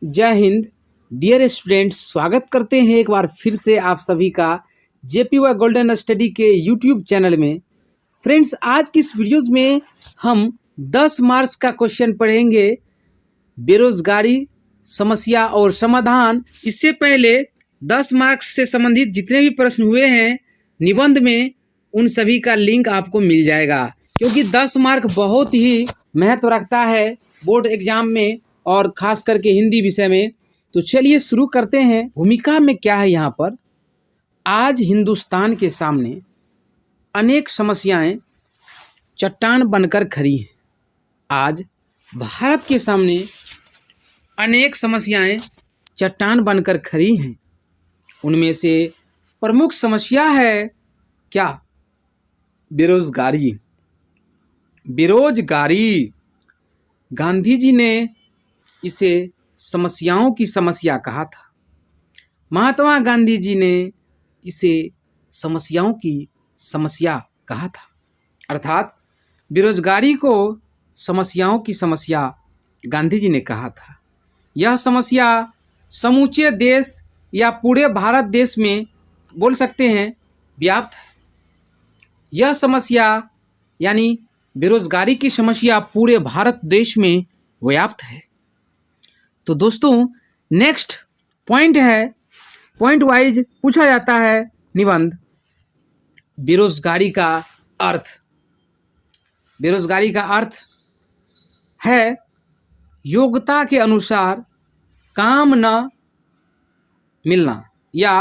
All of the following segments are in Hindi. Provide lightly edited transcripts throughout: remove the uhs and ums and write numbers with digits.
जय हिंद डियर स्टूडेंट्स, स्वागत करते हैं एक बार फिर से आप सभी का जेपीवाई गोल्डन स्टडी के यूट्यूब चैनल में। फ्रेंड्स, आज की इस वीडियोस में हम 10 मार्क्स का क्वेश्चन पढ़ेंगे, बेरोजगारी समस्या और समाधान। इससे पहले 10 मार्क्स से संबंधित जितने भी प्रश्न हुए हैं निबंध में, उन सभी का लिंक आपको मिल जाएगा, क्योंकि 10 मार्क बहुत ही महत्व रखता है बोर्ड एग्जाम में और खास करके हिंदी विषय में। तो चलिए शुरू करते हैं। भूमिका में क्या है यहाँ पर, आज हिंदुस्तान के सामने अनेक समस्याएं चट्टान बनकर खड़ी हैं। आज भारत के सामने अनेक समस्याएं चट्टान बनकर खड़ी हैं। उनमें से प्रमुख समस्या है क्या? बेरोजगारी। बेरोजगारी, गांधी जी ने इसे समस्याओं की समस्या कहा था। महात्मा गांधी जी ने इसे समस्याओं की समस्या कहा था। अर्थात बेरोजगारी को समस्याओं की समस्या गांधी जी ने कहा था। यह समस्या समूचे देश या पूरे भारत देश में बोल सकते हैं व्याप्त है। यह समस्या यानी बेरोजगारी की समस्या पूरे भारत देश में व्याप्त है। तो दोस्तों, नेक्स्ट पॉइंट है, पॉइंट वाइज पूछा जाता है निबंध, बेरोजगारी का अर्थ। बेरोजगारी का अर्थ है योग्यता के अनुसार काम न मिलना या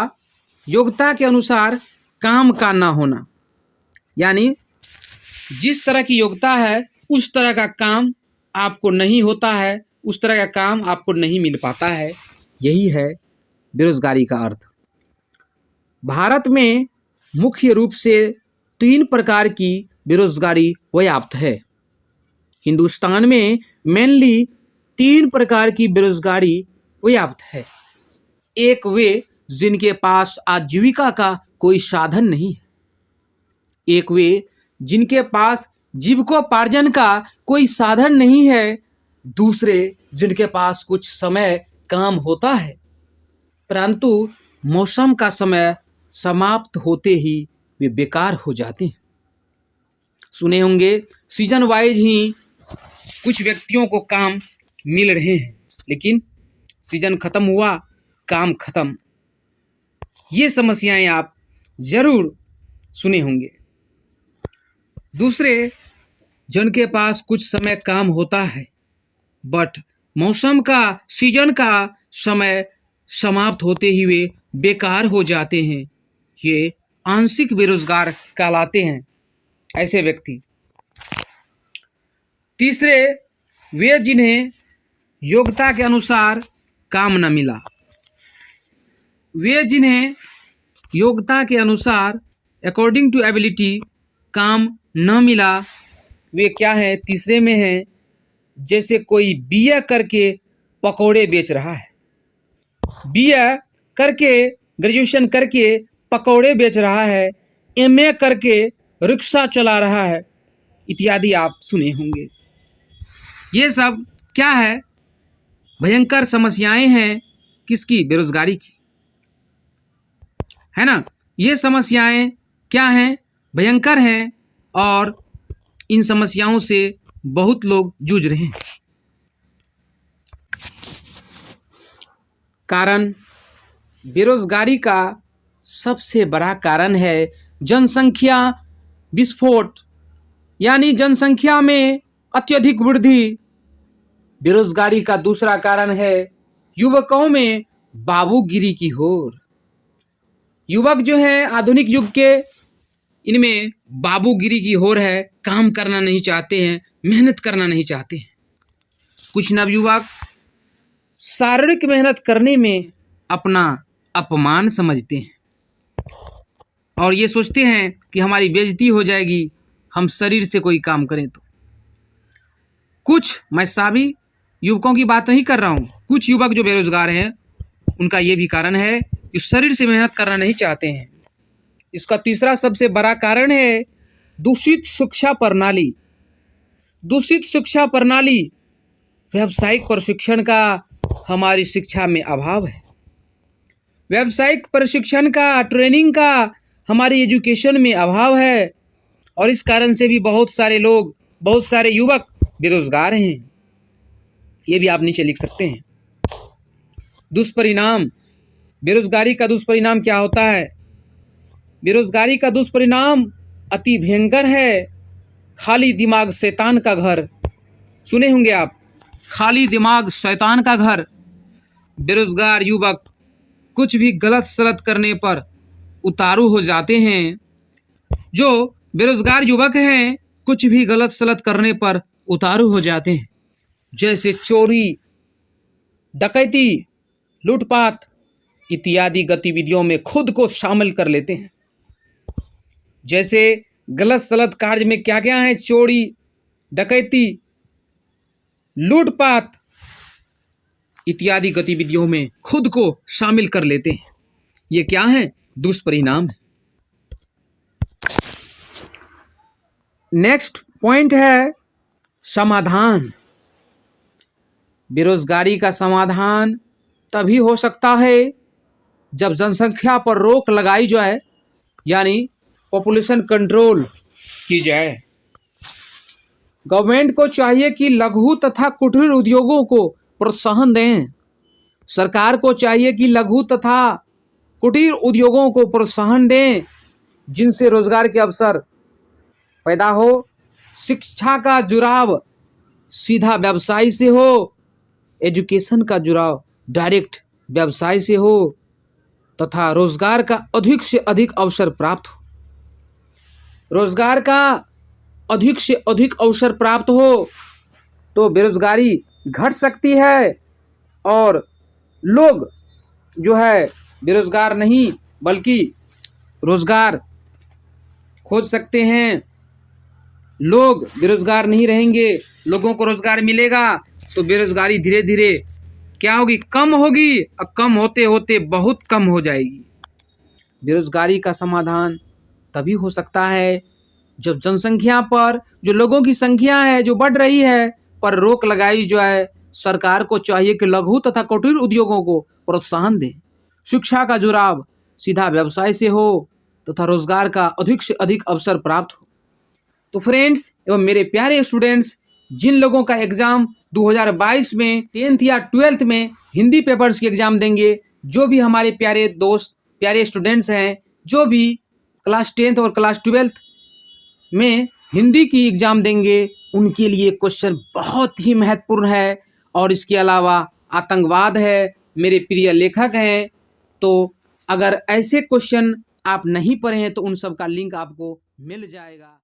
योग्यता के अनुसार काम का न होना। यानी जिस तरह की योग्यता है उस तरह का काम आपको नहीं होता है, उस तरह का काम आपको नहीं मिल पाता है। यही है बेरोजगारी का अर्थ। भारत में मुख्य रूप से 3 प्रकार की बेरोजगारी व्याप्त है। हिंदुस्तान में मेनली 3 प्रकार की बेरोजगारी व्याप्त है। एक, वे जिनके पास आजीविका का कोई साधन नहीं है। एक, वे जिनके पास जीविकोपार्जन का कोई साधन नहीं है। दूसरे, जिनके पास कुछ समय काम होता है, परंतु मौसम का समय समाप्त होते ही वे बेकार हो जाते हैं। सुने होंगे सीजन वाइज ही कुछ व्यक्तियों को काम मिल रहे हैं, लेकिन सीजन खत्म हुआ, काम खत्म। ये समस्याएं आप जरूर सुने होंगे। दूसरे, जिनके पास कुछ समय काम होता है बट मौसम का, सीजन का समय समाप्त होते ही वे बेकार हो जाते हैं। ये आंशिक बेरोजगार कहलाते हैं ऐसे व्यक्ति। तीसरे, वे जिन्हें योग्यता के अनुसार काम न मिला। वे जिन्हें योग्यता के अनुसार अकॉर्डिंग टू एबिलिटी काम न मिला, वे क्या है? तीसरे में है, जैसे कोई बीए करके पकौड़े बेच रहा है, बीए करके, ग्रेजुएशन करके पकौड़े बेच रहा है, एमए करके रिक्शा चला रहा है, इत्यादि आप सुने होंगे। ये सब क्या है? भयंकर समस्याएं हैं किसकी? बेरोजगारी की, है ना। ये समस्याएं क्या हैं? भयंकर हैं और इन समस्याओं से बहुत लोग जूझ रहे हैं। कारण, बेरोजगारी का सबसे बड़ा कारण है जनसंख्या विस्फोट, यानी जनसंख्या में अत्यधिक वृद्धि। बेरोजगारी का दूसरा कारण है युवकों में बाबूगिरी की होड़। युवक जो है आधुनिक युग के, इनमें बाबूगिरी की होड़ है, काम करना नहीं चाहते हैं, मेहनत करना नहीं चाहते हैं। कुछ नवयुवक शारीरिक मेहनत करने में अपना अपमान समझते हैं और ये सोचते हैं कि हमारी बेइज्जती हो जाएगी हम शरीर से कोई काम करें तो। कुछ, मैं सभी युवकों की बात नहीं कर रहा हूँ, कुछ युवक जो बेरोजगार हैं उनका ये भी कारण है कि शरीर से मेहनत करना नहीं चाहते हैं। इसका तीसरा सबसे बड़ा कारण है दूषित शिक्षा प्रणाली। दूषित शिक्षा प्रणाली, व्यावसायिक प्रशिक्षण का हमारी शिक्षा में अभाव है। व्यावसायिक प्रशिक्षण का, ट्रेनिंग का हमारी एजुकेशन में अभाव है और इस कारण से भी बहुत सारे लोग, बहुत सारे युवक बेरोजगार हैं। ये भी आप नीचे लिख सकते हैं। दुष्परिणाम, बेरोजगारी का दुष्परिणाम क्या होता है? बेरोजगारी का दुष्परिणाम अति भयंकर है। खाली दिमाग शैतान का घर, सुने होंगे आप, खाली दिमाग शैतान का घर। बेरोजगार युवक कुछ भी गलत सलत करने पर उतारू हो जाते हैं। जो बेरोजगार युवक हैं कुछ भी गलत सलत करने पर उतारू हो जाते हैं, जैसे चोरी, डकैती, लूटपाट इत्यादि गतिविधियों में खुद को शामिल कर लेते हैं। जैसे गलत सलत कार्य में क्या क्या है? चोरी, डकैती, लूटपाट इत्यादि गतिविधियों में खुद को शामिल कर लेते हैं। ये क्या है? दुष्परिणाम है। नेक्स्ट पॉइंट है समाधान। बेरोजगारी का समाधान तभी हो सकता है जब जनसंख्या पर रोक लगाई जाए, यानी पॉपुलेशन कंट्रोल की जाए। गवर्नमेंट को चाहिए कि लघु तथा कुटीर उद्योगों को प्रोत्साहन दें। सरकार को चाहिए कि लघु तथा कुटीर उद्योगों को प्रोत्साहन दें, जिनसे रोजगार के अवसर पैदा हो। शिक्षा का जुड़ाव सीधा व्यवसाय से हो, एजुकेशन का जुड़ाव डायरेक्ट व्यवसाय से हो, तथा रोजगार का अधिक से अधिक अवसर प्राप्त हो। रोजगार का अधिक से अधिक अवसर प्राप्त हो तो बेरोजगारी घट सकती है और लोग जो है बेरोजगार नहीं बल्कि रोजगार खोज सकते हैं। लोग बेरोजगार नहीं रहेंगे, लोगों को रोजगार मिलेगा तो बेरोजगारी धीरे धीरे क्या होगी? कम होगी, और कम होते होते बहुत कम हो जाएगी। बेरोजगारी का समाधान तभी हो सकता है जब जनसंख्या पर, जो लोगों की संख्या है जो बढ़ रही है, पर रोक लगाई जाए। सरकार को चाहिए कि लघु तथा कुटीर उद्योगों को प्रोत्साहन दें। शिक्षा का जुड़ाव सीधा व्यवसाय से हो तथा रोजगार का अधिक से अधिक अवसर प्राप्त हो। तो फ्रेंड्स एवं मेरे प्यारे स्टूडेंट्स, जिन लोगों का एग्जाम 2022 में 10th या 12th में हिंदी पेपर्स की एग्जाम देंगे, जो भी हमारे प्यारे दोस्त, प्यारे स्टूडेंट्स हैं, जो भी क्लास 10th और क्लास 12th में हिंदी की एग्जाम देंगे, उनके लिए क्वेश्चन बहुत ही महत्वपूर्ण है। और इसके अलावा आतंकवाद है, मेरे प्रिय लेखक हैं। तो अगर ऐसे क्वेश्चन आप नहीं पढ़े हैं तो उन सब का लिंक आपको मिल जाएगा।